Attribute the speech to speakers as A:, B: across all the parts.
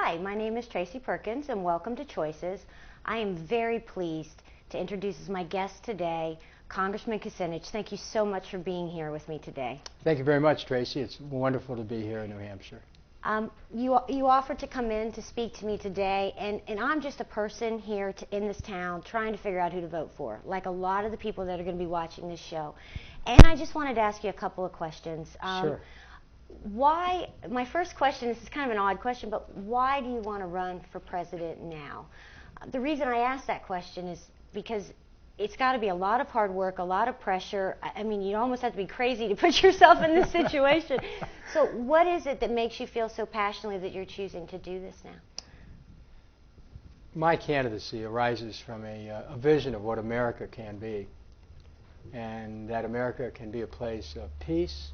A: Hi, my name is Tracy Perkins and welcome to Choices. I am very pleased to introduce as my guest today Congressman Kucinich. Thank you so much for being here with me today.
B: Thank you very much, Tracy. It's wonderful to be here in New Hampshire.
A: You offered to come in to speak to me today, and I'm just a person here in this town trying to figure out who to vote for, like a lot of the people that are going to be watching this show. And I just wanted to ask you a couple of questions.
B: Sure.
A: My first question, this is kind of an odd question, but why do you want to run for president now? The reason I ask that question is because it's got to be a lot of hard work, a lot of pressure. I mean, you almost have to be crazy to put yourself in this situation. So what is it that makes you feel so passionately that you're choosing to do this now?
B: My candidacy arises from a vision of what America can be, and that America can be a place of peace,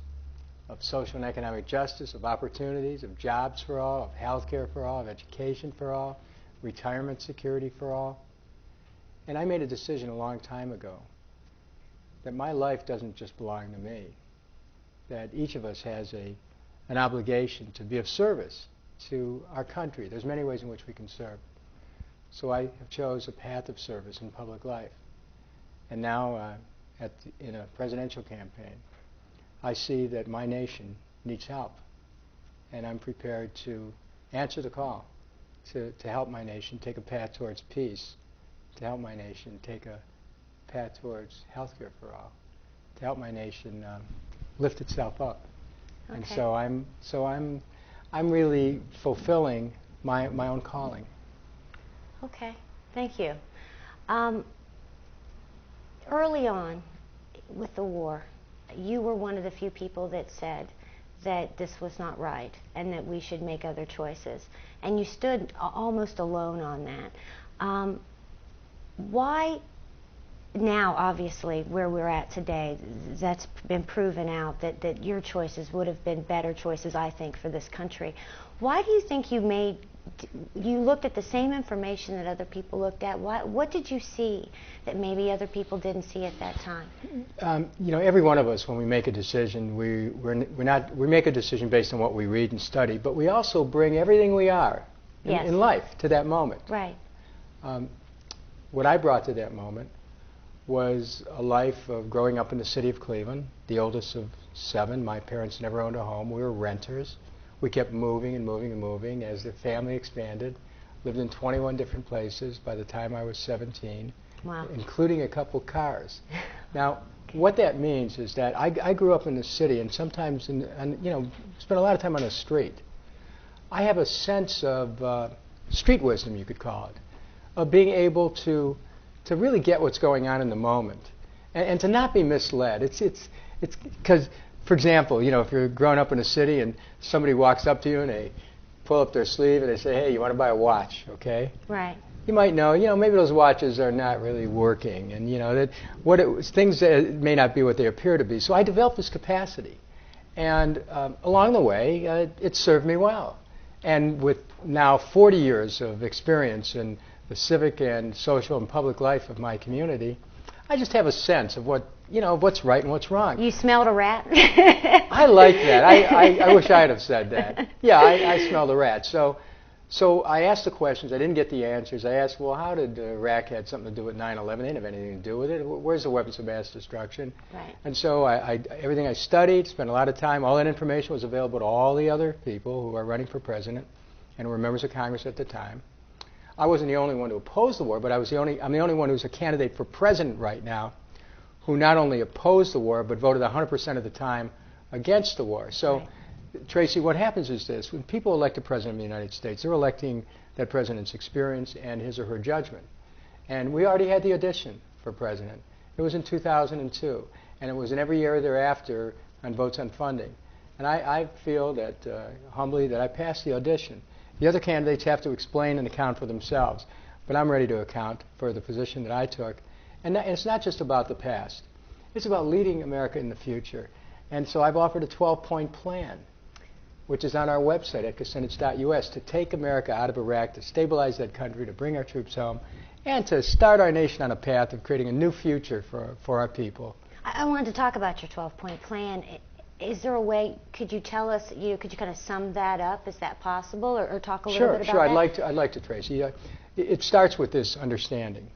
B: of social and economic justice, of opportunities, of jobs for all, of health care for all, of education for all, retirement security for all. And I made a decision a long time ago that my life doesn't just belong to me, that each of us has an obligation to be of service to our country. There's many ways in which we can serve. So I have chose a path of service in public life. And now in a presidential campaign, I see that my nation needs help. And I'm prepared to answer the call to help my nation take a path towards peace, to help my nation take a path towards health care for all, to help my nation lift itself up. Okay. And so I'm really fulfilling my own calling.
A: Okay, thank you. Early on with the war, you were one of the few people that said that this was not right and that we should make other choices. And you stood almost alone on that. Why now, obviously, where we're at today, that's been proven out that your choices would have been better choices, I think, for this country. Why do you think you looked at the same information that other people looked at? What did you see that maybe other people didn't see at that time?
B: You know, every one of us, when we make a decision, we make a decision based on what we read and study, but we also bring everything we are in life to that moment.
A: Right.
B: What I brought to that moment was a life of growing up in the city of Cleveland, the oldest of 7. My parents never owned a home. We were renters. We kept moving and moving and moving as the family expanded. Lived in 21 different places by the time I was 17,
A: wow,
B: including a couple cars. Now, what that means is that I grew up in the city and sometimes, spent a lot of time on the street. I have a sense of street wisdom, you could call it, of being able to really get what's going on in the moment and to not be misled. It's because, for example, if you're growing up in a city and somebody walks up to you and they pull up their sleeve and they say, hey, you want to buy a watch, okay?
A: Right.
B: You might know, maybe those watches are not really working, and things that may not be what they appear to be. So I developed this capacity, and along the way, it served me well. And with now 40 years of experience in the civic and social and public life of my community, I just have a sense of what's right and what's wrong.
A: You smelled a rat?
B: I like that. I wish I had have said that. Yeah, I smelled a rat. So I asked the questions. I didn't get the answers. I asked, well, how did Iraq had something to do with 9/11? They didn't have anything to do with it. Where's the weapons of mass destruction?
A: Right.
B: And so everything I studied, spent a lot of time, all that information was available to all the other people who are running for president and were members of Congress at the time. I wasn't the only one to oppose the war, but I'm the only one who's a candidate for president right now who not only opposed the war, but voted 100% of the time against the war. So,
A: right.
B: Tracy, what happens is this. When people elect a president of the United States, they're electing that president's experience and his or her judgment. And we already had the audition for president. It was in 2002, and it was in every year thereafter on votes on funding. And I feel that, humbly, that I passed the audition. The other candidates have to explain and account for themselves, but I'm ready to account for the position that I took. And it's not just about the past. It's about leading America in the future. And so I've offered a 12-point plan, which is on our website at Kucinich.us, to take America out of Iraq, to stabilize that country, to bring our troops home, and to start our nation on a path of creating a new future for our people.
A: I wanted to talk about your 12-point plan. is there a way, could you tell us, could you kind of sum that up? Is that possible? Or talk a little bit about
B: Sure,
A: that?
B: I'd like to, Tracy. It starts with this understanding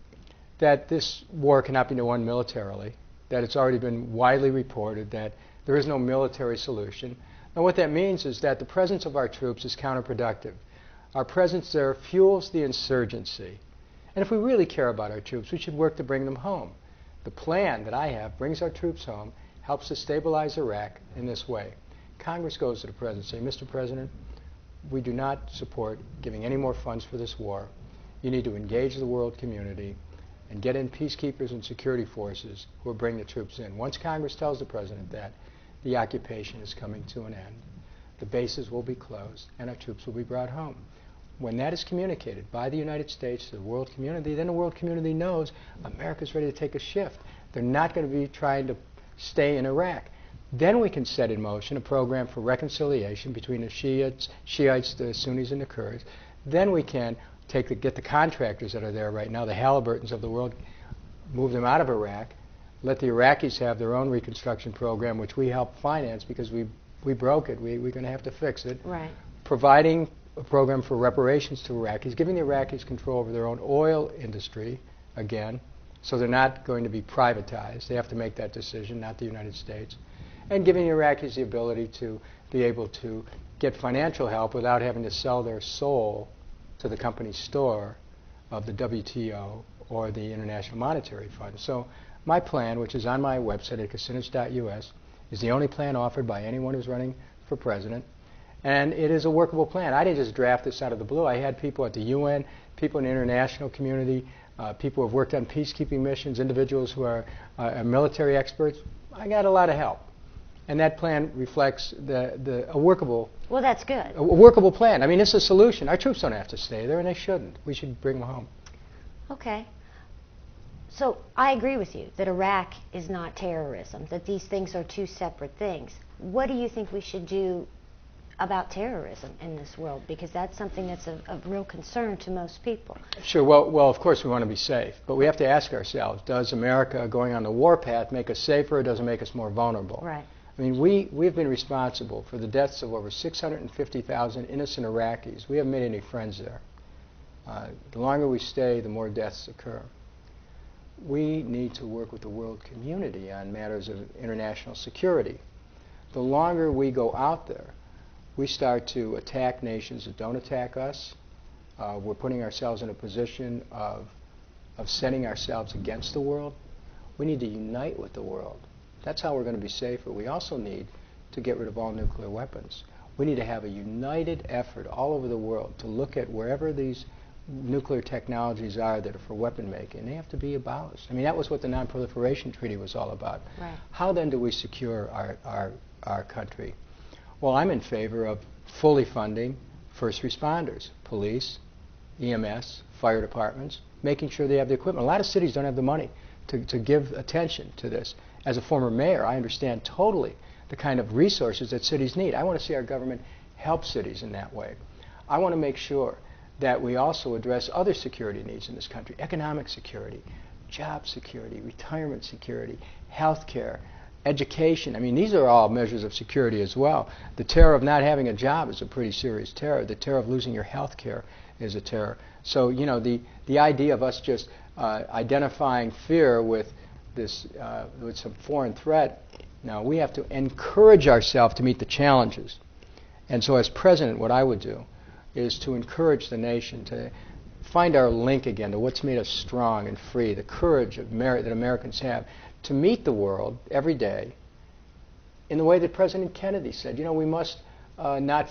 B: that this war cannot be won militarily, that it's already been widely reported that there is no military solution. And what that means is that the presence of our troops is counterproductive. Our presence there fuels the insurgency. And if we really care about our troops, we should work to bring them home. The plan that I have brings our troops home, helps to stabilize Iraq in this way. Congress goes to the President and says, Mr. President, we do not support giving any more funds for this war. You need to engage the world community and get in peacekeepers and security forces who will bring the troops in. Once Congress tells the President that, the occupation is coming to an end. The bases will be closed and our troops will be brought home. When that is communicated by the United States to the world community, then the world community knows America's ready to take a shift. They're not going to be trying to stay in Iraq. Then we can set in motion a program for reconciliation between the Shiites, the Sunnis, and the Kurds. Then we can get the contractors that are there right now, the Halliburtons of the world, move them out of Iraq, let the Iraqis have their own reconstruction program, which we help finance because we broke it. We're going to have to fix it.
A: Right.
B: Providing a program for reparations to Iraqis, giving the Iraqis control over their own oil industry again, so they're not going to be privatized. They have to make that decision, not the United States. And giving the Iraqis the ability to be able to get financial help without having to sell their soul to the company store of the WTO or the International Monetary Fund. So my plan, which is on my website at Kucinich.us, is the only plan offered by anyone who's running for president. And it is a workable plan. I didn't just draft this out of the blue. I had people at the UN, people in the international community, people who have worked on peacekeeping missions, individuals who are military experts. I got a lot of help. And that plan reflects a workable...
A: Well, that's good.
B: A workable plan. I mean, it's a solution. Our troops don't have to stay there, and they shouldn't. We should bring them home.
A: Okay. So I agree with you that Iraq is not terrorism, that these things are two separate things. What do you think we should do about terrorism in this world? Because that's something that's of real concern to most people.
B: Sure. Well, of course we want to be safe. But we have to ask ourselves, does America going on the war path make us safer or does it make us more vulnerable?
A: Right.
B: I mean, we've been responsible for the deaths of over 650,000 innocent Iraqis. We haven't made any friends there. The longer we stay, the more deaths occur. We need to work with the world community on matters of international security. The longer we go out there, we start to attack nations that don't attack us. We're putting ourselves in a position of setting ourselves against the world. We need to unite with the world. That's how we're going to be safer. We also need to get rid of all nuclear weapons. We need to have a united effort all over the world to look at wherever these nuclear technologies are that are for weapon making. They have to be abolished. I mean, that was what the Non-Proliferation Treaty was all about.
A: Right.
B: How then do we secure our country? Well, I'm in favor of fully funding first responders, police, EMS, fire departments, making sure they have the equipment. A lot of cities don't have the money to give attention to this. As a former mayor, I understand totally the kind of resources that cities need. I want to see our government help cities in that way. I want to make sure that we also address other security needs in this country: economic security, job security, retirement security, health care, education. I mean, these are all measures of security as well. The terror of not having a job is a pretty serious terror. The terror of losing your health care is a terror. So, you know, the idea of us just identifying fear with some foreign threat, no, we have to encourage ourselves to meet the challenges. And so as president, what I would do is to encourage the nation to find our link again to what's made us strong and free, the courage of that Americans have to meet the world every day in the way that President Kennedy said. You know, we must not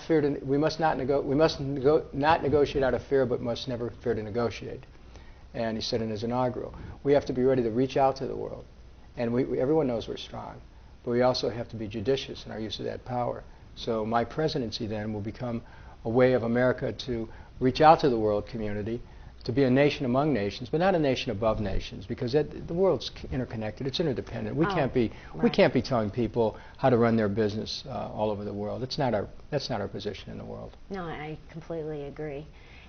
B: negotiate out of fear, but must never fear to negotiate. And he said in his inaugural, we have to be ready to reach out to the world. And everyone knows we're strong, but we also have to be judicious in our use of that power. So my presidency then will become a way of America to reach out to the world community, to be a nation among nations, but not a nation above nations, because the world's interconnected. It's interdependent. We can't be telling people how to run their business all over the world. That's not our position in the world.
A: No, I completely agree.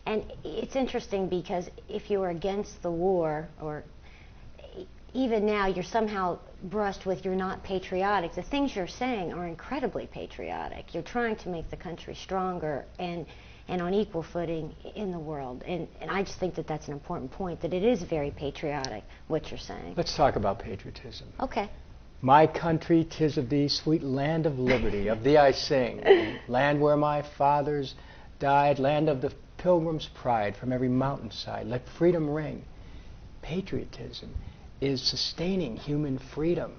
A: And it's interesting because if you're against the war, or even now you're somehow brushed with you're not patriotic. The things you're saying are incredibly patriotic. You're trying to make the country stronger and on equal footing in the world. And I just think that that's an important point, that it is very patriotic, what you're saying.
B: Let's talk about patriotism.
A: Okay.
B: My country, 'tis of thee, sweet land of liberty, of thee I sing. Land where my fathers died, land of the pilgrim's pride, from every mountainside, let freedom ring. Patriotism is sustaining human freedom.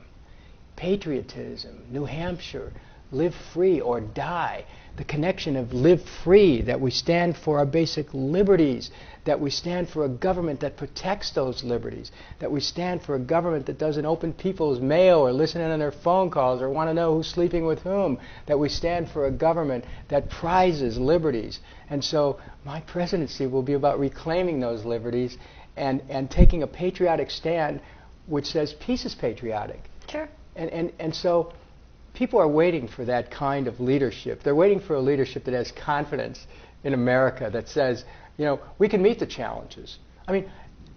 B: Patriotism, New Hampshire, live free or die. The connection of live free, that we stand for our basic liberties, that we stand for a government that protects those liberties, that we stand for a government that doesn't open people's mail or listen in on their phone calls or want to know who's sleeping with whom, that we stand for a government that prizes liberties. And so my presidency will be about reclaiming those liberties and taking a patriotic stand which says peace is patriotic.
A: Sure.
B: And so people are waiting for that kind of leadership. They're waiting for a leadership that has confidence in America, that says, we can meet the challenges. I mean,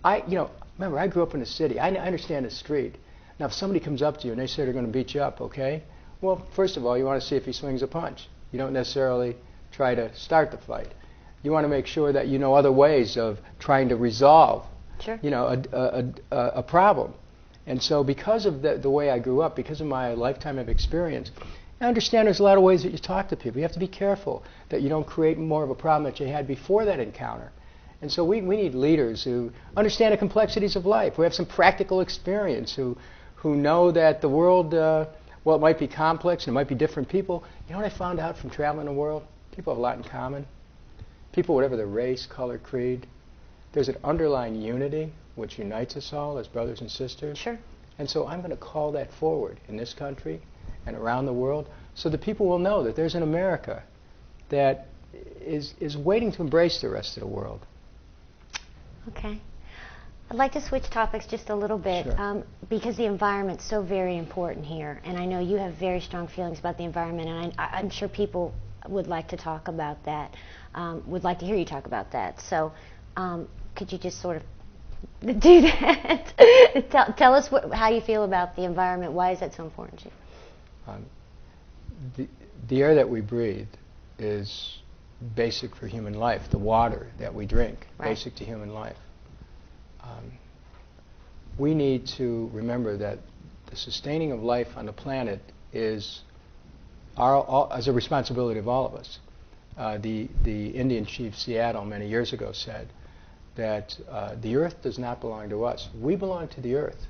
B: remember, I grew up in a city. I understand the street. Now, if somebody comes up to you and they say they're going to beat you up, okay? Well, first of all, you want to see if he swings a punch. You don't necessarily try to start the fight. You want to make sure that you know other ways of trying to resolve,
A: sure,
B: a problem. And so because of the way I grew up, because of my lifetime of experience, I understand there's a lot of ways that you talk to people. You have to be careful that you don't create more of a problem that you had before that encounter. And so we need leaders who understand the complexities of life, who have some practical experience, who know that the world, well, it might be complex and it might be different people. You know what I found out from traveling the world? People have a lot in common. People, whatever their race, color, creed, there's an underlying unity which unites us all as brothers and sisters.
A: Sure.
B: And so I'm going to call that forward in this country and around the world so that people will know that there's an America that is waiting to embrace the rest of the world.
A: Okay. I'd like to switch topics just a little bit,
B: Sure.
A: Because the environment's so very important here, and I know you have very strong feelings about the environment, and I'm sure people would like to talk about that, would like to hear you talk about that. So could you just sort of do that? Tell us how you feel about the environment. Why is that so important to you?
B: The air that we breathe is basic for human life. The water that we drink,
A: right,
B: basic to human life. We need to remember that the sustaining of life on the planet is a responsibility of all of us. The Indian chief Seattle many years ago said that the earth does not belong to us. We belong to the earth.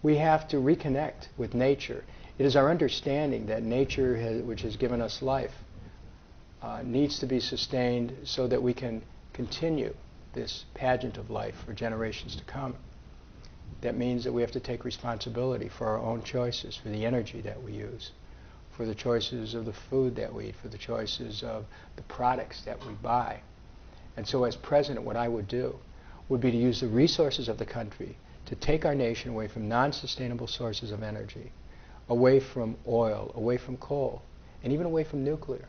B: We have to reconnect with nature. It is our understanding that nature, which has given us life, needs to be sustained so that we can continue this pageant of life for generations to come. That means that we have to take responsibility for our own choices, for the energy that we use, for the choices of the food that we eat, for the choices of the products that we buy. And so as president, what I would do would be to use the resources of the country to take our nation away from non-sustainable sources of energy, away from oil, away from coal, and even away from nuclear,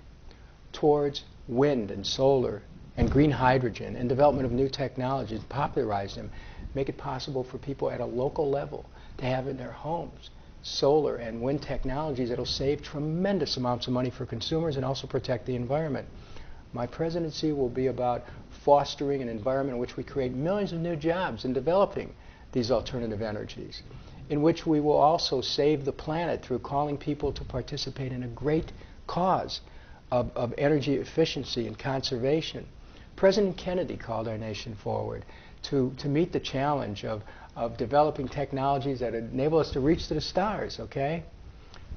B: towards wind and solar and green hydrogen and development of new technologies, popularize them, make it possible for people at a local level to have in their homes solar and wind technologies that will save tremendous amounts of money for consumers and also protect the environment. My presidency will be about fostering an environment in which we create millions of new jobs in developing these alternative energies, in which we will also save the planet through calling people to participate in a great cause of energy efficiency and conservation. President Kennedy called our nation forward to meet the challenge of developing technologies that enable us to reach to the stars, okay?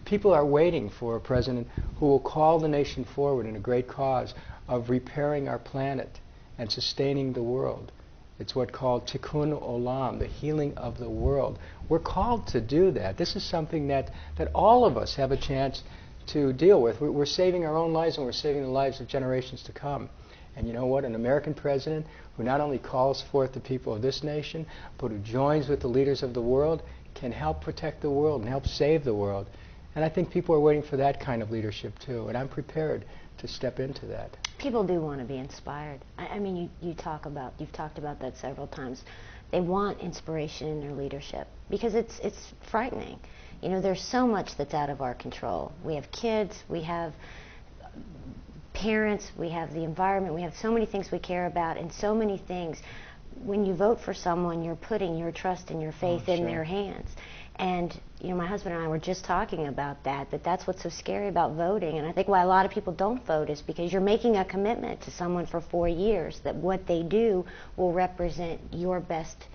B: People are waiting for a president who will call the nation forward in a great cause of repairing our planet and sustaining the world. It's what's called tikkun olam, the healing of the world. We're called to do that. This is something that all of us have a chance to deal with. We're saving our own lives and we're saving the lives of generations to come. And you know what? An American president who not only calls forth the people of this nation, but who joins with the leaders of the world can help protect the world and help save the world. And I think people are waiting for that kind of leadership too, and I'm prepared to step into that.
A: People do want to be inspired. I mean, you've talked about that several times. They want inspiration in their leadership. because it's frightening. You know, there's so much that's out of our control. We have kids, we have parents, we have the environment, we have so many things we care about, and so many things. When you vote for someone, you're putting your trust and your faith in their hands. And, you know, my husband and I were just talking about that's what's so scary about voting. And I think why a lot of people don't vote is because you're making a commitment to someone for 4 years that what they do will represent your best,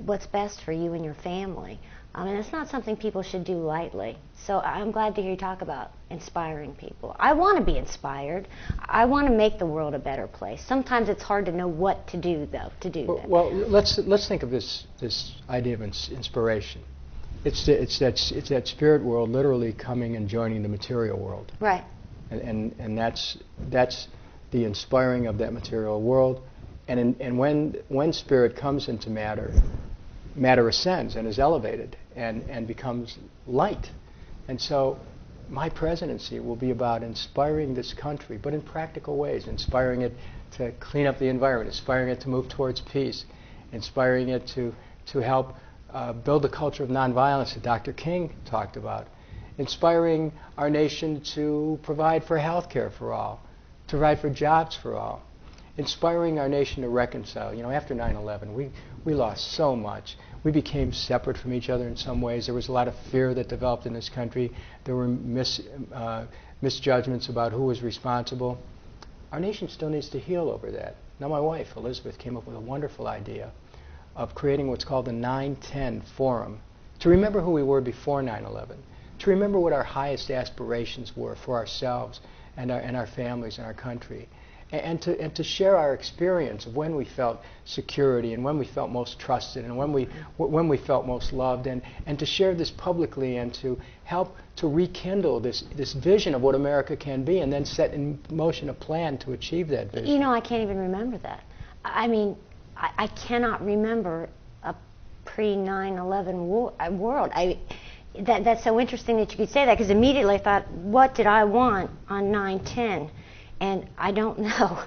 A: what's best for you and your family. And it's not something people should do lightly. So I'm glad to hear you talk about inspiring people. I want to be inspired. I want to make the world a better place. Sometimes it's hard to know what to do, though, to do that.
B: Well, let's think of this idea of inspiration. It's that spirit world literally coming and joining the material world.
A: Right.
B: And that's the inspiring of that material world. And when spirit comes into matter ascends and is elevated and becomes light. And so my presidency will be about inspiring this country, but in practical ways, inspiring it to clean up the environment, inspiring it to move towards peace, inspiring it to help build a culture of nonviolence that Dr. King talked about, inspiring our nation to provide for health care for all, to provide for jobs for all, inspiring our nation to reconcile. You know, after 9/11, we lost so much. We became separate from each other in some ways. There was a lot of fear that developed in this country. There were misjudgments about who was responsible. Our nation still needs to heal over that. Now my wife, Elizabeth, came up with a wonderful idea of creating what's called the 9/10 Forum, to remember who we were before 9/11, to remember what our highest aspirations were for ourselves and our families and our country, and to share our experience of when we felt security and when we felt most trusted and when we felt most loved, and to share this publicly and to help to rekindle this vision of what America can be, and then set in motion a plan to achieve that vision.
A: You know, I can't even remember that. I mean, I cannot remember a pre-9/11 world. That's so interesting that you could say that, because immediately I thought, what did I want on 9/10? And I don't know.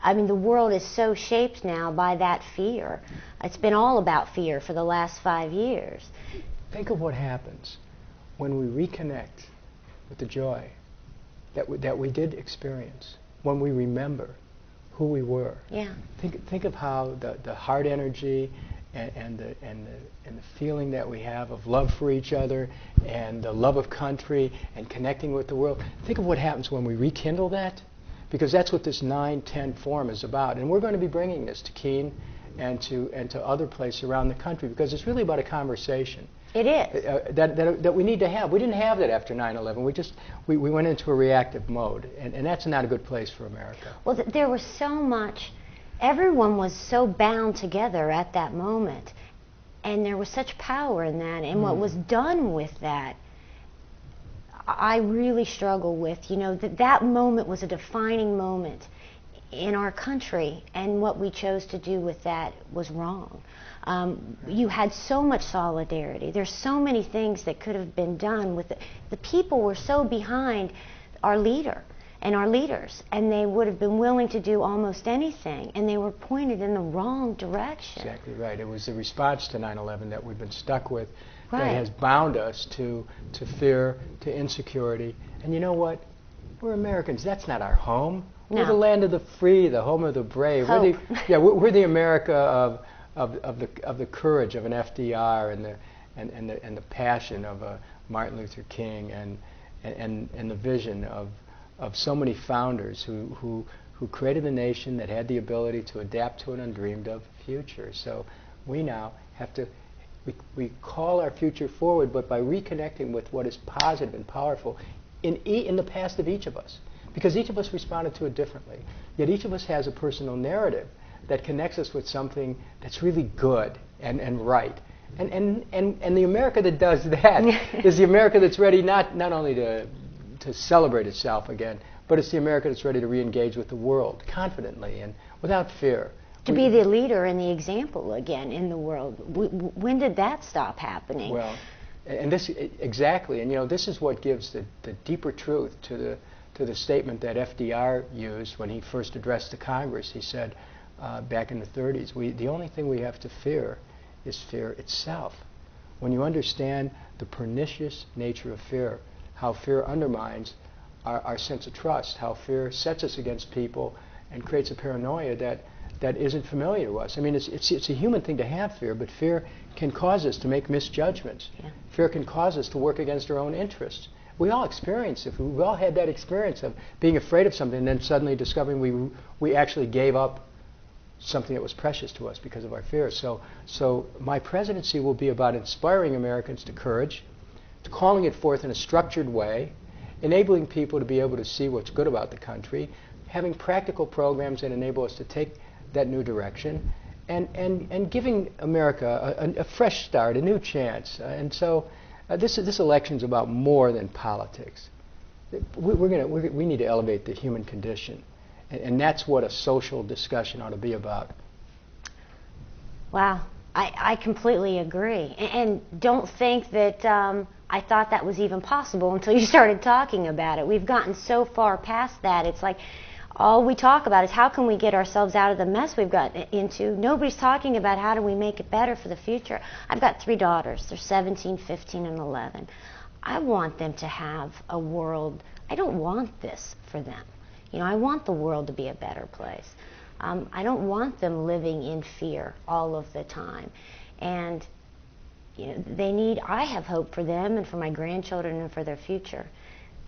A: I mean, the world is so shaped now by that fear. It's been all about fear for the last 5 years.
B: Think of what happens when we reconnect with the joy that we did experience, when we remember who we were.
A: Yeah.
B: Think of how the heart energy and the feeling that we have of love for each other and the love of country and connecting with the world. Think of what happens when we rekindle that, because that's what this 9/10 Forum is about. And we're going to be bringing this to Keene and to other places around the country, because it's really about a conversation.
A: It is.
B: That we need to have. We didn't have that after 9/11. We went into a reactive mode, and that's not a good place for America.
A: Well, there was so much. Everyone was so bound together at that moment, and there was such power in that, and what was done with that, I really struggle with. You know, that moment was a defining moment in our country, and what we chose to do with that was wrong. You had so much solidarity. There's so many things that could have been done with it. The people were so behind our leader and our leaders, and they would have been willing to do almost anything, and they were pointed in the wrong direction.
B: Exactly right. It was the response to 9/11 that we've been stuck with,
A: right,
B: that has bound us to fear, to insecurity. And you know what? We're Americans. That's not our home.
A: No.
B: We're the land of the free, the home of the brave.
A: Hope.
B: We're the America of the courage of an FDR and the passion of a Martin Luther King and the vision of so many founders who created a nation that had the ability to adapt to an undreamed of future. So we now have to we call our future forward, but by reconnecting with what is positive and powerful in the past of each of us, because each of us responded to it differently. Yet each of us has a personal narrative that connects us with something that's really good and right. And the America that does that is the America that's ready not only to celebrate itself again, but it's the America that's ready to re-engage with the world confidently and without fear.
A: To be the leader and the example again in the world. When did that stop happening?
B: Well, and this exactly, and you know, this is what gives the deeper truth to the statement that FDR used when he first addressed the Congress. He said back in the 30s, the only thing we have to fear is fear itself. when you understand the pernicious nature of fear, how fear undermines our sense of trust, how fear sets us against people and creates a paranoia that isn't familiar to us. I mean, it's a human thing to have fear, but fear can cause us to make misjudgments.
A: Yeah.
B: Fear can cause us to work against our own interests. We all experience it. We've all had that experience of being afraid of something and then suddenly discovering we actually gave up something that was precious to us because of our fears. So my presidency will be about inspiring Americans to courage, to calling it forth in a structured way, enabling people to be able to see what's good about the country, having practical programs that enable us to take that new direction, and giving America a fresh start, a new chance. And so this election is about more than politics. We need to elevate the human condition. And that's what a social discussion ought to be about.
A: Wow, I completely agree. And don't think that I thought that was even possible until you started talking about it. We've gotten so far past that. It's like all we talk about is how can we get ourselves out of the mess we've gotten into. Nobody's talking about how do we make it better for the future. I've got 3 daughters. They're 17, 15, and 11. I want them to have a world. I don't want this for them. You know, I want the world to be a better place. I don't want them living in fear all of the time. And you know, I have hope for them and for my grandchildren and for their future.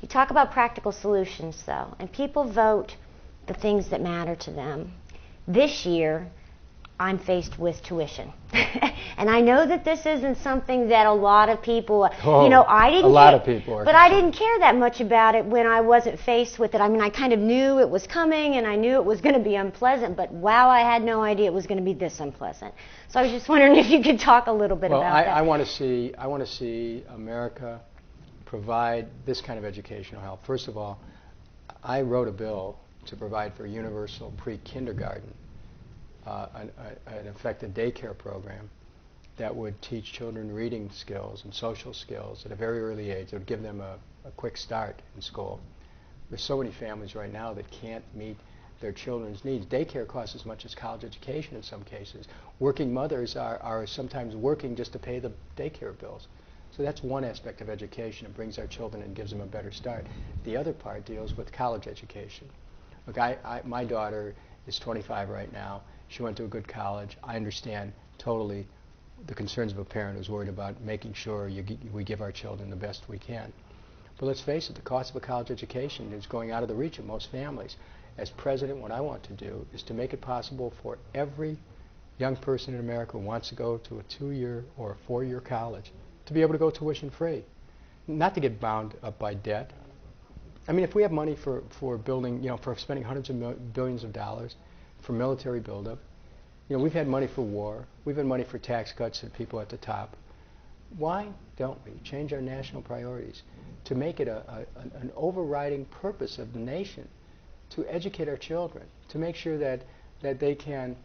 A: You talk about practical solutions, though, and people vote the things that matter to them. This year, I'm faced with tuition. And I know that this isn't something that a lot of people, I didn't.
B: A lot of people are.
A: But I didn't care that much about it when I wasn't faced with it. I mean, I kind of knew it was coming, and I knew it was going to be unpleasant. But wow, I had no idea it was going to be this unpleasant. So I was just wondering if you could talk a little bit about that.
B: I want to see America provide this kind of educational help. First of all, I wrote a bill to provide for universal pre-kindergarten, an effective daycare program that would teach children reading skills and social skills at a very early age. It would give them a quick start in school. There's so many families right now that can't meet their children's needs. Daycare costs as much as college education in some cases. Working mothers are sometimes working just to pay the daycare bills. So that's one aspect of education. It brings our children and gives them a better start. The other part deals with college education. Look, my daughter is 25 right now. She went to a good college. I understand totally the concerns of a parent who's worried about making sure we give our children the best we can. But let's face it, the cost of a college education is going out of the reach of most families. As president, what I want to do is to make it possible for every young person in America who wants to go to a 2-year or a 4-year college to be able to go tuition free, not to get bound up by debt. I mean, if we have money for building, for spending hundreds of billions of dollars for military buildup, we've had money for war, we've had money for tax cuts to people at the top. Why don't we change our national priorities to make it an overriding purpose of the nation to educate our children, to make sure that they can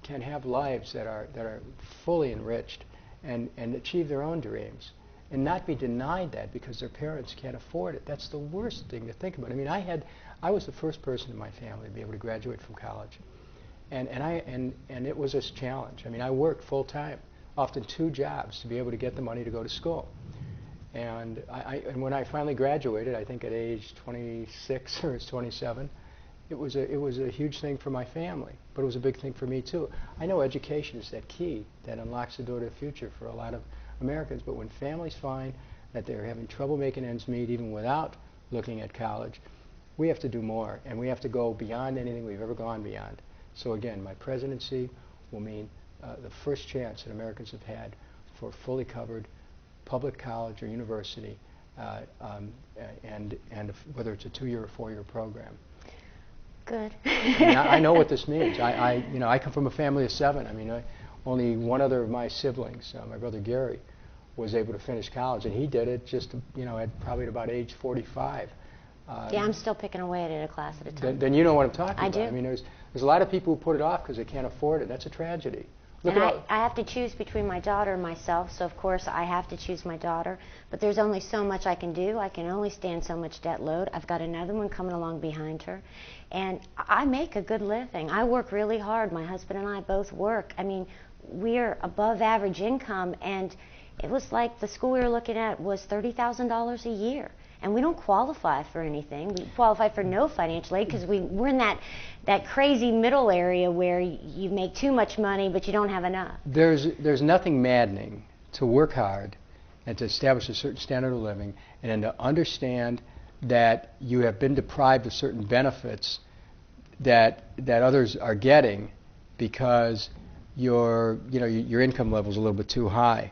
B: have lives that are fully enriched and achieve their own dreams, and not be denied that because their parents can't afford it? That's the worst thing to think about. I mean, I was the first person in my family to be able to graduate from college, and it was a challenge. I mean, I worked full time, often 2 jobs, to be able to get the money to go to school. And when I finally graduated, I think at age 26 or 27, it was a huge thing for my family, but it was a big thing for me too. I know education is that key that unlocks the door to the future for a lot of Americans, but when families find that they're having trouble making ends meet even without looking at college, we have to do more, and we have to go beyond anything we've ever gone beyond. So again, my presidency will mean the first chance that Americans have had for fully covered public college or university, and whether it's a 2-year or 4-year program.
A: Good.
B: I know what this means. I come from a family of 7. I mean, only one other of my siblings, my brother Gary, was able to finish college, and he did it just, probably at about age 45.
A: Yeah, I'm still picking away at it a class at a time.
B: Then you know what I'm talking about.
A: I do.
B: I mean, there's a lot of people who put it off because they can't afford it. That's a tragedy.
A: And I have to choose between my daughter and myself, so of course I have to choose my daughter. But there's only so much I can do. I can only stand so much debt load. I've got another one coming along behind her. And I make a good living. I work really hard. My husband and I both work. I mean, we are above average income, and it was like the school we were looking at was $30,000 a year. And we don't qualify for anything. We qualify for no financial aid because we're in that crazy middle area where you make too much money but you don't have enough.
B: There's nothing maddening to work hard and to establish a certain standard of living, and then to understand that you have been deprived of certain benefits that others are getting because your income level is a little bit too high.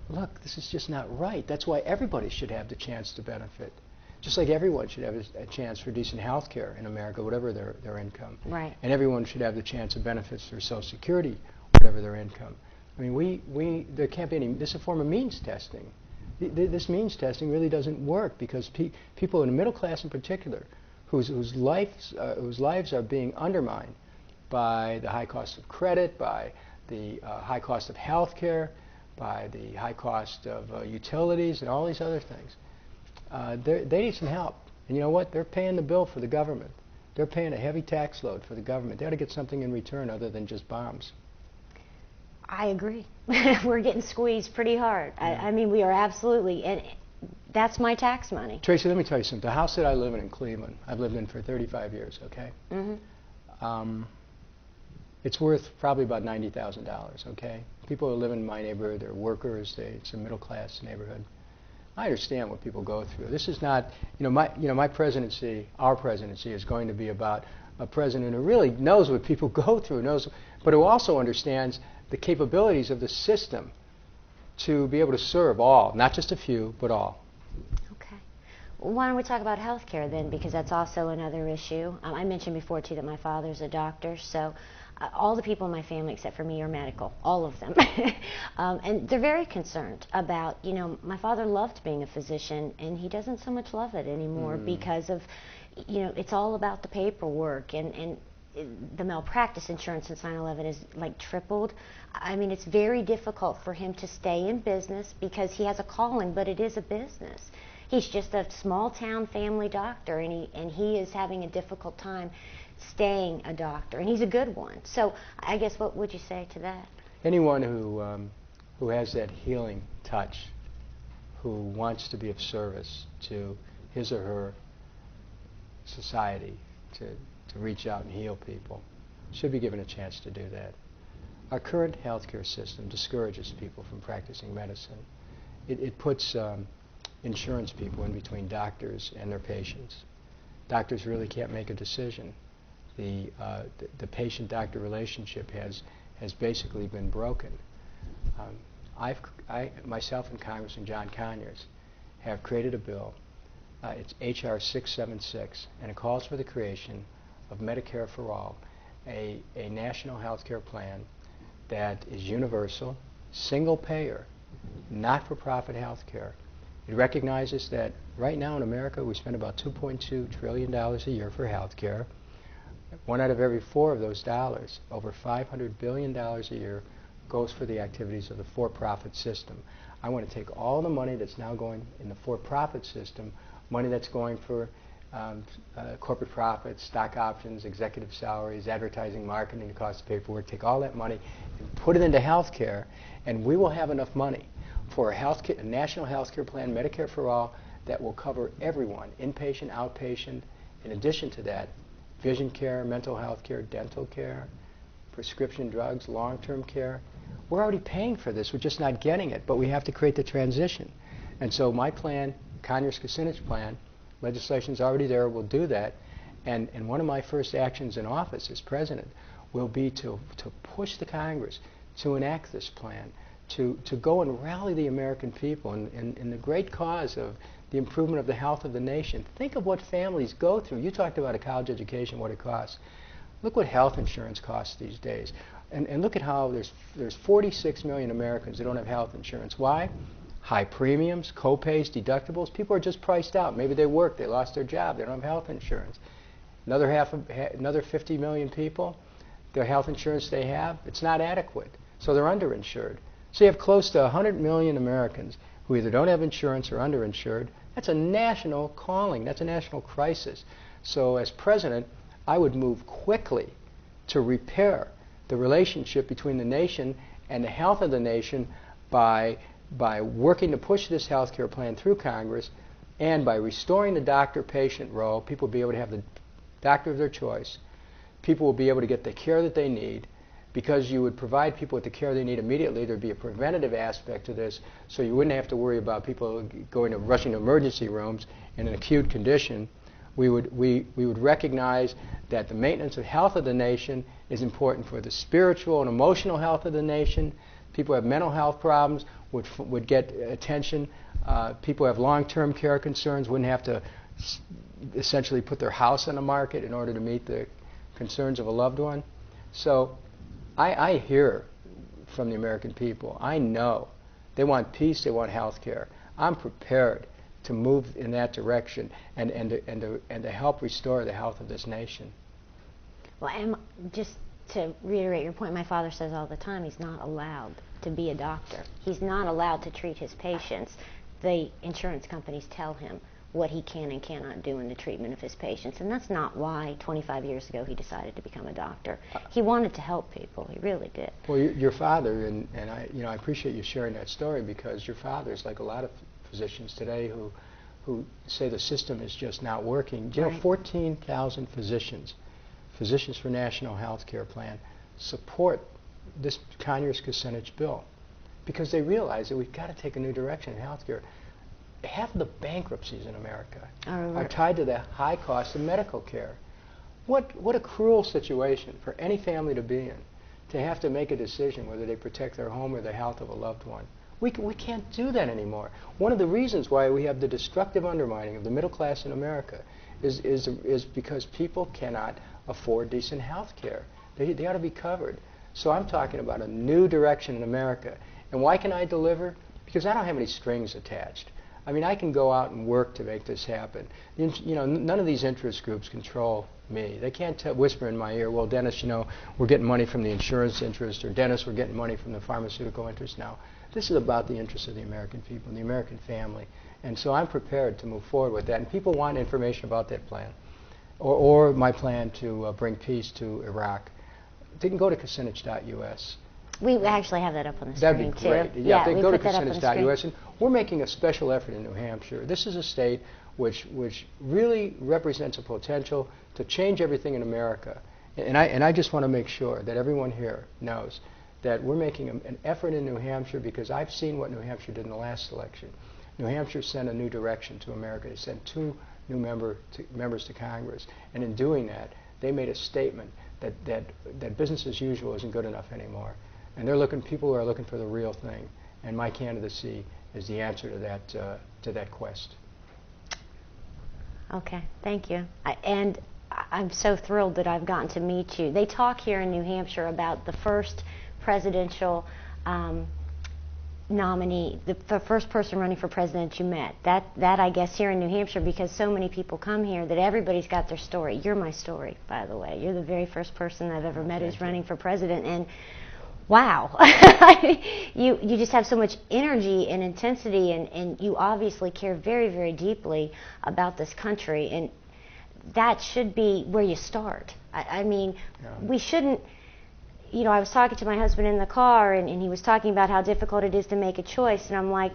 B: Look, this is just not right. That's why everybody should have the chance to benefit. Just like everyone should have a chance for decent health care in America, whatever their income.
A: Right.
B: And everyone should have the chance of benefits through Social Security, whatever their income. I mean, there can't be any, this is a form of means testing. This means testing really doesn't work because people in the middle class in particular, whose lives are being undermined by the high cost of credit, by the high cost of health care, by the high cost of utilities and all these other things. They need some help. And you know what? They're paying the bill for the government. They're paying a heavy tax load for the government. They ought to get something in return other than just bombs.
A: I agree. We're getting squeezed pretty hard. Yeah. I mean, we are absolutely, and that's my tax money.
B: Tracy, let me tell you something. The house that I live in Cleveland, I've lived in for 35 years, okay? Mm-hmm. It's worth probably about $90,000, okay? People who live in my neighborhood, they're workers, it's a middle-class neighborhood. I understand what people go through. This is not, my presidency, our presidency is going to be about a president who really knows what people go through, but who also understands the capabilities of the system to be able to serve all, not just a few, but all.
A: Okay. Well, why don't we talk about health care then, because that's also another issue. I mentioned before, too, that my father's a doctor, so all the people in my family except for me are medical, all of them. And they're very concerned about, my father loved being a physician, and he doesn't so much love it anymore because of, it's all about the paperwork, and the malpractice insurance since 9/11 is like tripled. I mean, it's very difficult for him to stay in business because he has a calling, but it is a business. He's just a small town family doctor, and he is having a difficult time staying a doctor, and he's a good one. So I guess what would you say to that?
B: Anyone who has that healing touch, who wants to be of service to his or her society, to reach out and heal people, should be given a chance to do that. Our current healthcare system discourages people from practicing medicine. It puts insurance people in between doctors and their patients. Doctors really can't make a decision. The patient-doctor relationship has basically been broken. Myself and Congressman John Conyers have created a bill. It's H.R. 676, and it calls for the creation of Medicare for All, a national health care plan that is universal, single-payer, not-for-profit health care. It recognizes that right now in America we spend about $2.2 trillion a year for health care. 1 out of every 4 of those dollars, over $500 billion a year, goes for the activities of the for-profit system. I want to take all the money that's now going in the for-profit system, money that's going for corporate profits, stock options, executive salaries, advertising, marketing, the cost of paperwork, take all that money and put it into health care, and we will have enough money for a national health care plan, Medicare for All, that will cover everyone, inpatient, outpatient. In addition to that, vision care, mental health care, dental care, prescription drugs, long-term care. We're already paying for this. We're just not getting it, but we have to create the transition. And so my plan, Conyers-Kucinich plan, legislation's already there, will do that. And one of my first actions in office as president will be to push the Congress to enact this plan, to go and rally the American people in the great cause of the improvement of the health of the nation. Think of what families go through. You talked about a college education, what it costs. Look what health insurance costs these days. And look at how there's 46 million Americans that don't have health insurance. Why? High premiums, co-pays, deductibles. People are just priced out. Maybe they work, they lost their job, they don't have health insurance. Another 50 million people, their health insurance they have, it's not adequate. So they're underinsured. So you have close to 100 million Americans who either don't have insurance or underinsured. That's a national calling. That's a national crisis. So as president, I would move quickly to repair the relationship between the nation and the health of the nation by working to push this health care plan through Congress, and by restoring the doctor-patient role. People will be able to have the doctor of their choice. People will be able to get the care that they need. Because you would provide people with the care they need immediately, there'd be a preventative aspect to this, so you wouldn't have to worry about people rushing to emergency rooms in an acute condition. We would recognize that the maintenance of health of the nation is important for the spiritual and emotional health of the nation. People who have mental health problems would get attention. People who have long-term care concerns wouldn't have to essentially put their house on the market in order to meet the concerns of a loved one. So I hear from the American people. I know they want peace, they want health care. I'm prepared to move in that direction and to help restore the health of this nation.
A: Well, just to reiterate your point, my father says all the time he's not allowed to be a doctor. He's not allowed to treat his patients. The insurance companies tell him what he can and cannot do in the treatment of his patients. And that's not why 25 years ago he decided to become a doctor. He wanted to help people. He really did.
B: Well, your father, and I appreciate you sharing that story, because your father is like a lot of physicians today who say the system is just not working. You know, 14,000 physicians for National Health Care Plan, support this Conyers-Kucinich bill because they realize that we've got to take a new direction in health care. Half of the bankruptcies in America are tied to the high cost of medical care. What a cruel situation for any family to be in, to have to make a decision whether they protect their home or the health of a loved one. We can't do that anymore. One of the reasons why we have the destructive undermining of the middle class in America is because people cannot afford decent health care. They ought to be covered. So I'm talking about a new direction in America. And why can I deliver? Because I don't have any strings attached. I mean, I can go out and work to make this happen. You know, none of these interest groups control me. They can't whisper in my ear, well, Dennis, you know, we're getting money from the insurance interest, or Dennis, we're getting money from the pharmaceutical interest now. This is about the interests of the American people and the American family. And so I'm prepared to move forward with that. And people want information about that plan, or my plan to bring peace to Iraq. They can go to Kucinich.us.
A: We actually have that up on the
B: That'd
A: screen,
B: be
A: too.
B: great. Yeah, they go to
A: Kucinich.us,
B: and we're making a special effort in New Hampshire. This is a state which really represents a potential to change everything in America. And I just want to make sure that everyone here knows that we're making an effort in New Hampshire, because I've seen what New Hampshire did in the last election. New Hampshire sent a new direction to America. They sent 2 new members to Congress. And in doing that, they made a statement that business as usual isn't good enough anymore. And people are looking for the real thing. And my candidacy is the answer to that quest.
A: Okay, thank you. And I'm so thrilled that I've gotten to meet you. They talk here in New Hampshire about the first presidential nominee, the first person running for president you met. That I guess here in New Hampshire, because so many people come here, that everybody's got their story. You're my story, by the way. You're the very first person I've ever met who's running for president, and wow. you just have so much energy and intensity, and you obviously care very, very deeply about this country, and that should be where you start. I mean, we shouldn't, you know, I was talking to my husband in the car, and he was talking about how difficult it is to make a choice, and I'm like,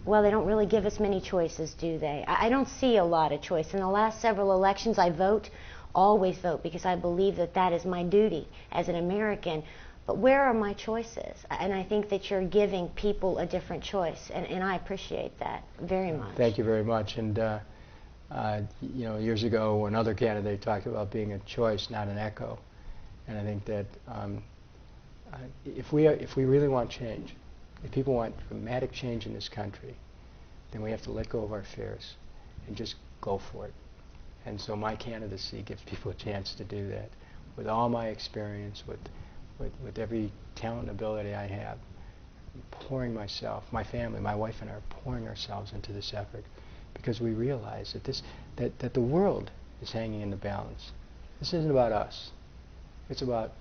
A: well, they don't really give us many choices, do they? I don't see a lot of choice. In the last several elections, I always vote, because I believe that is my duty as an American. But where are my choices? And I think that you're giving people a different choice, and I appreciate that very much.
B: Thank you very much. And you know, years ago, another candidate talked about being a choice, not an echo. And I think that if we really want change, if people want dramatic change in this country, then we have to let go of our fears and just go for it. And so my candidacy gives people a chance to do that, with all my experience, with every talent and ability I have, pouring myself, my family, my wife and I are pouring ourselves into this effort, because we realize that the world is hanging in the balance. This isn't about us. It's about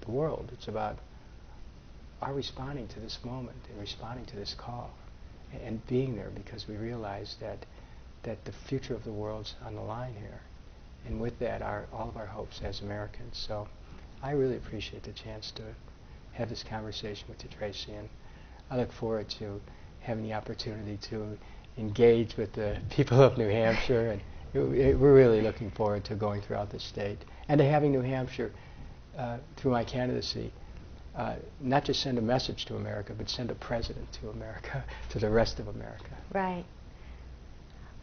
B: the world. It's about our responding to this moment and responding to this call, and being there, because we realize that the future of the world's on the line here, and with that, all of our hopes as Americans. So I really appreciate the chance to have this conversation with you, Tracy, and I look forward to having the opportunity to engage with the people of New Hampshire, and we're really looking forward to going throughout the state and to having New Hampshire, through my candidacy, not just send a message to America, but send a president to America, to the rest of America.
A: Right.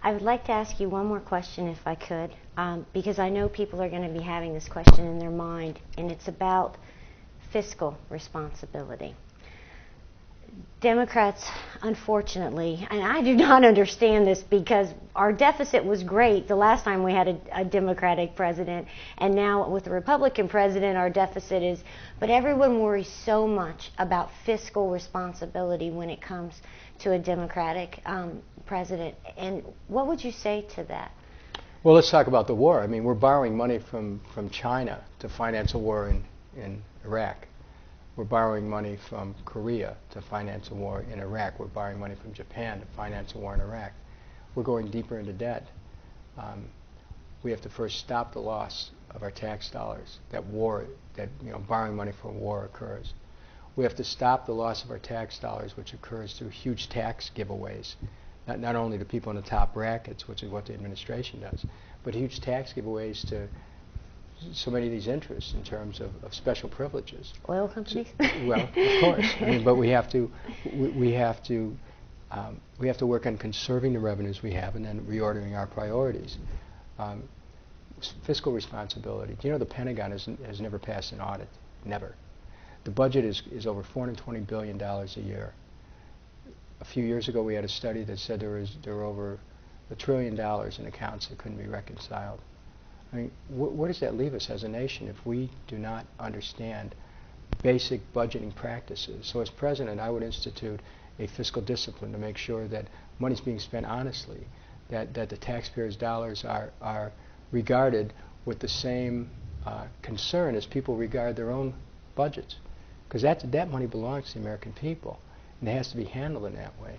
A: I would like to ask you one more question, if I could, because I know people are going to be having this question in their mind, and it's about fiscal responsibility. Democrats, unfortunately, and I do not understand this because our deficit was great the last time we had a Democratic president, and now with the Republican president our deficit is, but everyone worries so much about fiscal responsibility when it comes to a Democratic president. And what would you say to that?
B: Well, let's talk about the war. I mean, we're borrowing money from China to finance a war in Iraq. We're borrowing money from Korea to finance a war in Iraq. We're borrowing money from Japan to finance a war in Iraq. We're going deeper into debt. We have to first stop the loss of our tax dollars. That borrowing money for war occurs. We have to stop the loss of our tax dollars, which occurs through huge tax giveaways, not only to people in the top brackets, which is what the administration does, but huge tax giveaways to so many of these interests in terms of special privileges.
A: Oil companies?
B: Well, of course. I mean, but we have to work on conserving the revenues we have and then reordering our priorities. Fiscal responsibility. Do you know the Pentagon has never passed an audit? Never. The budget is over $420 billion a year. A few years ago, we had a study that said there were over $1 trillion in accounts that couldn't be reconciled. I mean, where does that leave us as a nation if we do not understand basic budgeting practices? So as president, I would institute a fiscal discipline to make sure that money's being spent honestly, that the taxpayers' dollars are regarded with the same concern as people regard their own budgets. Because that money belongs to the American people, and it has to be handled in that way.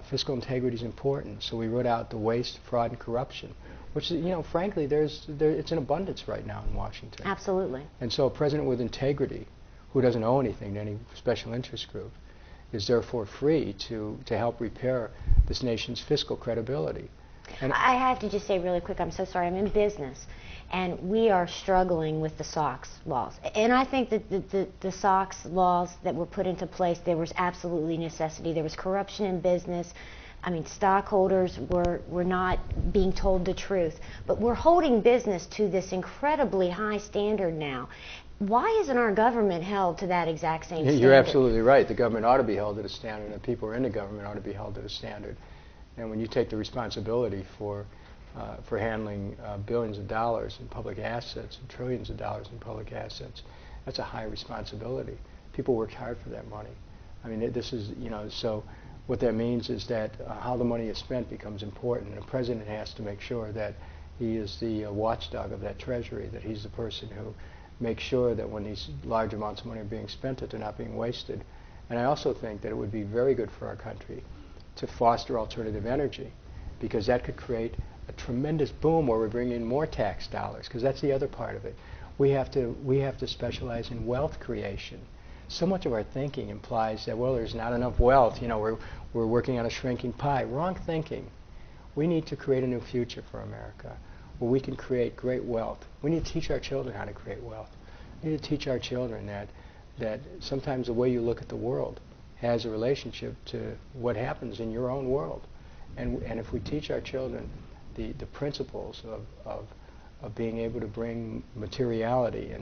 B: Fiscal integrity is important, so we root out the waste, fraud, and corruption, which, frankly, it's in abundance right now in Washington.
A: Absolutely.
B: And so a president with integrity, who doesn't owe anything to any special interest group, is therefore free to help repair this nation's fiscal credibility. And
A: I have to just say really quick, I'm so sorry, I'm in business, and we are struggling with the SOX laws. And I think that the SOX laws that were put into place, there was absolutely necessity. There was corruption in business. I mean, stockholders were not being told the truth. But we're holding business to this incredibly high standard now. Why isn't our government held to that exact same standard?
B: You're absolutely right. The government ought to be held to the standard, and people who are in the government ought to be held to the standard. And when you take the responsibility for handling billions of dollars in public assets and trillions of dollars in public assets, that's a high responsibility. People worked hard for that money. I mean, this is, so what that means is that how the money is spent becomes important. And a president has to make sure that he is the watchdog of that treasury, that he's the person who makes sure that when these large amounts of money are being spent, that they're not being wasted. And I also think that it would be very good for our country to foster alternative energy, because that could create a tremendous boom where we're bringing in more tax dollars, because that's the other part of it. We have to specialize in wealth creation. So much of our thinking implies that, well, there's not enough wealth, we're working on a shrinking pie. Wrong thinking. We need to create a new future for America where we can create great wealth. We need to teach our children how to create wealth. We need to teach our children that sometimes the way you look at the world has a relationship to what happens in your own world. And if we teach our children the principles of being able to bring materiality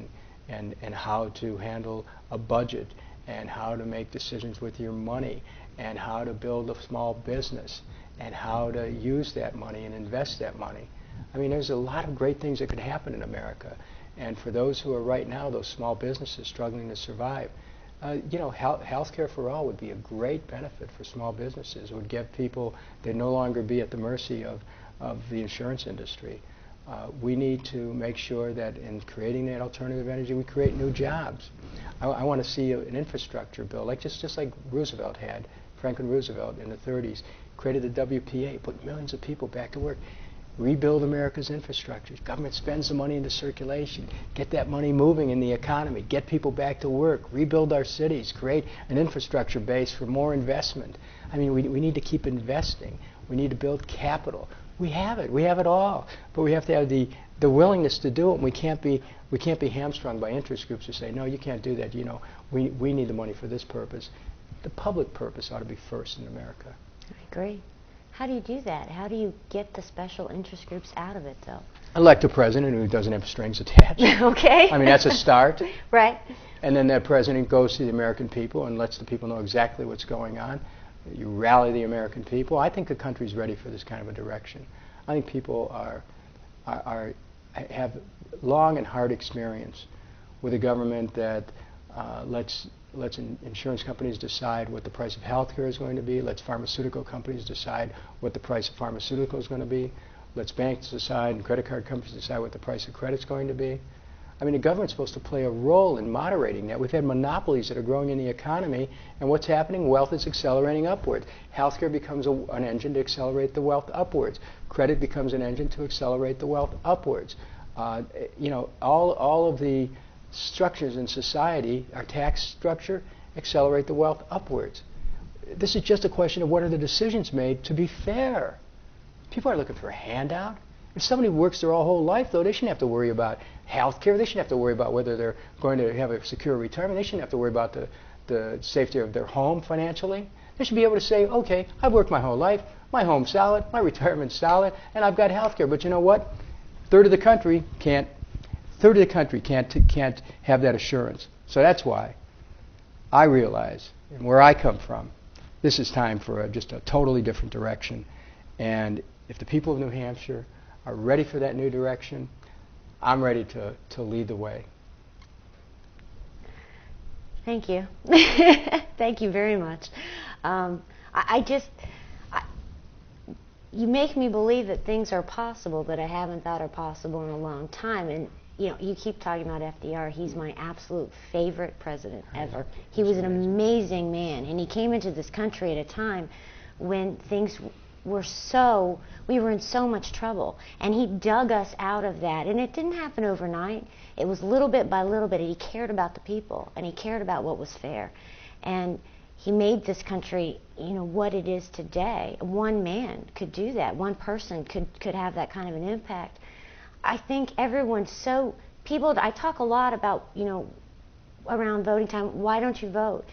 B: and how to handle a budget and how to make decisions with your money and how to build a small business and how to use that money and invest that money. I mean, there's a lot of great things that could happen in America. And for those who are right now, those small businesses struggling to survive, health care for all would be a great benefit for small businesses. It would give people, they'd no longer be at the mercy of the insurance industry. We need to make sure that in creating that alternative energy, we create new jobs. I want to see an infrastructure bill, like just like Roosevelt had, Franklin Roosevelt in the 30s, created the WPA, put millions of people back to work. rebuild America's infrastructure. Government spends the money into circulation. Get that money moving in the economy. Get people back to work. Rebuild our cities. Create an infrastructure base for more investment. I mean, we need to keep investing. We need to build capital. We have it. We have it all. But we have to have the willingness to do it. And we can't be hamstrung by interest groups who say, no, you can't do that. You know, we need the money for this purpose. The public purpose ought to be first in America.
A: I agree. How do you do that? How do you get the special interest groups out of it, though?
B: Elect a president who doesn't have strings attached.
A: Okay.
B: I mean, that's a start.
A: Right.
B: And then that president goes to the American people and lets the people know exactly what's going on. You rally the American people. I think the country's ready for this kind of a direction. I think people have long and hard experience with a government that lets insurance companies decide what the price of health care is going to be, lets pharmaceutical companies decide what the price of pharmaceutical is going to be, lets banks decide and credit card companies decide what the price of credit is going to be. I mean, the government's supposed to play a role in moderating that. We've had monopolies that are growing in the economy, and what's happening? Wealth is accelerating upwards. Healthcare becomes an engine to accelerate the wealth upwards. Credit becomes an engine to accelerate the wealth upwards. You know, all of the structures in society, our tax structure, accelerate the wealth upwards. This is just a question of what are the decisions made to be fair. People aren't looking for a handout. If somebody works their whole life, though, they shouldn't have to worry about health care. They shouldn't have to worry about whether they're going to have a secure retirement. They shouldn't have to worry about the safety of their home financially. They should be able to say, okay, I've worked my whole life, my home's solid, my retirement's solid, and I've got health care. But you know what? A third of the country can't have that assurance. So that's why I realize, and where I come from, this is time for just a totally different direction. And if the people of New Hampshire are ready for that new direction, I'm ready to lead the way.
A: Thank you. Thank you very much. You make me believe that things are possible that I haven't thought are possible in a long time. And you know, you keep talking about FDR. He's my absolute favorite president ever. He was an amazing man, and he came into this country at a time when things we were in so much trouble, and he dug us out of that. And it didn't happen overnight. It was little bit by little bit, and he cared about the people, and he cared about what was fair. And he made this country, you know, what it is today. One man could do that. One person could have that kind of an impact. I think I talk a lot about, you know, around voting time, why don't you vote?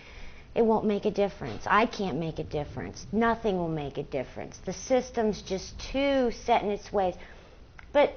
A: It won't make a difference. I can't make a difference. Nothing will make a difference. The system's just too set in its ways. But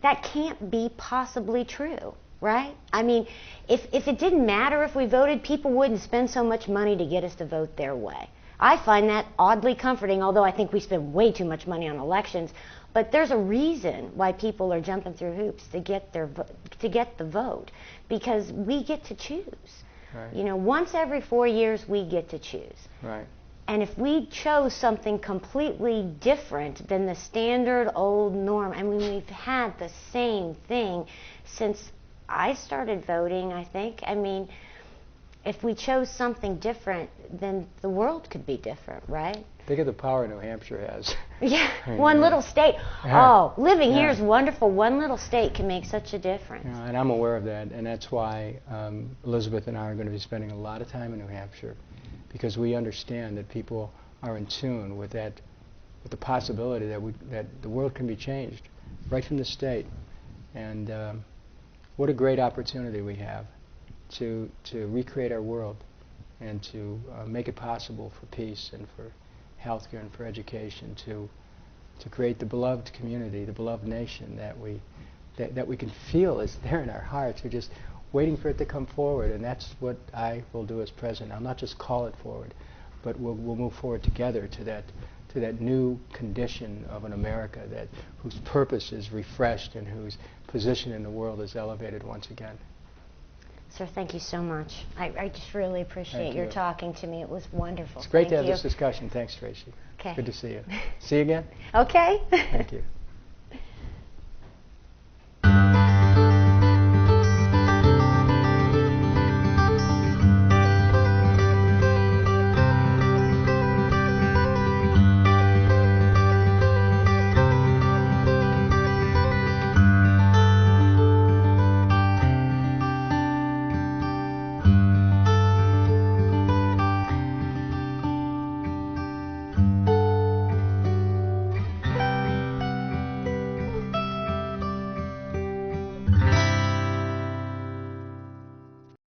A: that can't be possibly true, right? I mean, if it didn't matter if we voted, people wouldn't spend so much money to get us to vote their way. I find that oddly comforting, although I think we spend way too much money on elections. But there's a reason why people are jumping through hoops to get the vote, because we get to choose.
B: Right.
A: You know, once every 4 years we get to choose.
B: Right.
A: And if we chose something completely different than the standard old norm, I mean, we've had the same thing since I started voting, I think. I mean, if we chose something different, then the world could be different, right?
B: Think of the power New Hampshire has.
A: Yeah, one little state. Oh, living here is wonderful. One little state can make such a difference.
B: You know, and I'm aware of that, and that's why Elizabeth and I are going to be spending a lot of time in New Hampshire, because we understand that people are in tune with the possibility that the world can be changed right from the state. And what a great opportunity we have to recreate our world and to make it possible for peace and for healthcare and for education, to create the beloved community, the beloved nation that we can feel is there in our hearts. We're just waiting for it to come forward, and that's what I will do as president. I'll not just call it forward, but we'll move forward together to that new condition of an America whose purpose is refreshed and whose position in the world is elevated once again.
A: Sir, thank you so much. I just really appreciate your talking to me. It was wonderful.
B: It's great to have this discussion. Thanks, Tracy.
A: Okay.
B: Good to see you. See you again?
A: Okay.
B: Thank you.